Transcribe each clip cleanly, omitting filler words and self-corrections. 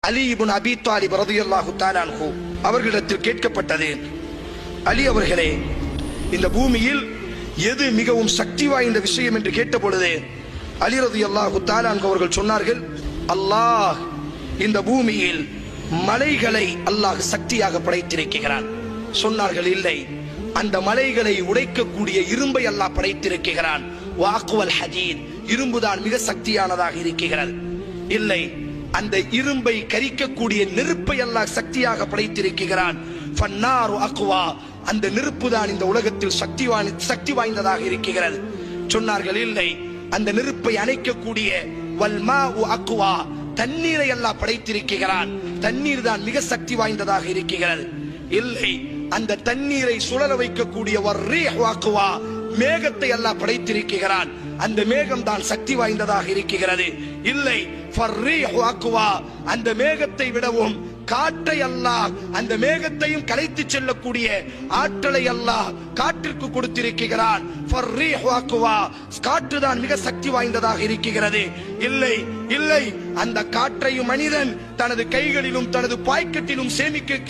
அலி இப்னு அபீ தாலிப் ரலியல்லாஹு தஆலா அன்ஹு அவர்களிடத்தில் கேட்கப்பட்டது, அலி அவர்களே, இந்த பூமியில் எது மிகவும் சக்தி வாய்ந்த விஷயம் என்று கேட்ட பொழுது அலி ரலியல்லாஹு தஆலா அன்ஹு அவர்கள் சொன்னார்கள், அல்லாஹ் இந்த பூமியில் மலைகளை அல்லாஹ் சக்தியாக படைத்திருக்கிறான். சொன்னார்கள், இல்லை, அந்த மலைகளை உடைக்கக்கூடிய இரும்பை அல்லாஹ் படைத்திருக்கிறான். வாக்குவல் ஹதீத், இரும்புதான் மிக சக்தியானதாக இருக்கிறது. இல்லை, அந்த இரும்பை கரிக்கக்கூடிய நெருப்பை அல்லாஹ் சக்தியாக படைத்திருக்கிறான். ஃபன்னாரு அக்வா, அந்த நெருப்பு தான் இந்த உலகத்தில் சக்தி வாய்ந்ததாக இருக்கிறது. சொன்னார்கள், இல்லை, அந்த நெருப்பை அணைக்கக்கூடிய வல்மாஉ அக்வா, தண்ணீரை அல்லாஹ் படைத்திருக்கிறான். தண்ணீர் தான் மிக சக்தி வாய்ந்ததாக இருக்கிறது. இல்லை, அந்த தண்ணீரை சுழல வைக்கக்கூடிய வர்ரீஹு அக்வா, மேகத்தை அல்லாஹ் படைத்திருக்கிறான். அந்த மேகம் தான் சக்தி வாய்ந்ததாக இருக்கிறது. இல்லை, ஃபர்ரீஹு அக்வா, அந்த மேகத்தை விடவும் காற்றை அல்லாஹ், அந்த மேகத்தையும் கலைத்து செல்லக்கூடிய ஆற்றலை அல்லாஹ் காற்றிற்கு கொடுத்திருக்கிறான். ஃபர்ரீஹு அக்வா, காற்று தான் மிக சக்தி வாய்ந்ததாக இருக்கிறது. இல்லை, இல்லை, அந்த காற்றையும் மனிதன் தனது கைகளிலும் தனது பாக்கெட்டிலும்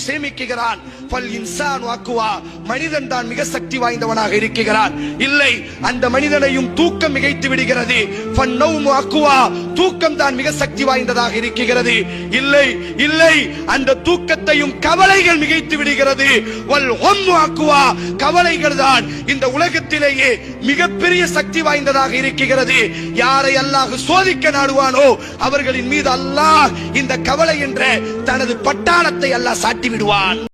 சேமிக்கிறான். ஃபல் இன்சானு அக்வா, மனிதன் தான் மிக சக்தி வாய்ந்தவனாக இருக்கிறான். இல்லை, அந்த மனிதனையும் தூக்கம் மிகைத்து விடுகிறது. ஃபன்னௌமு அக்வா, தூக்கம் தான் மிக சக்தி வாய்ந்ததாக இருக்கிறது. இல்லை, இல்லை, அந்த தூக்கத்தையும் கவலைகள் மிகைத்து விடுகிறது. வல் ஹம்மு அக்வா, கவலைகள் தான் இந்த உலகத்திலேயே மிகப்பெரிய சக்தி வாய்ந்ததாக இருக்கிறது. யாரை அல்லாஹ் சோதிக்க நாடுவானோ அவர்களின் மீது அல்லாஹ் இந்த கவலை என்ற தனது பட்டாளத்தை அல்லாஹ் சாட்டி விடுவான்.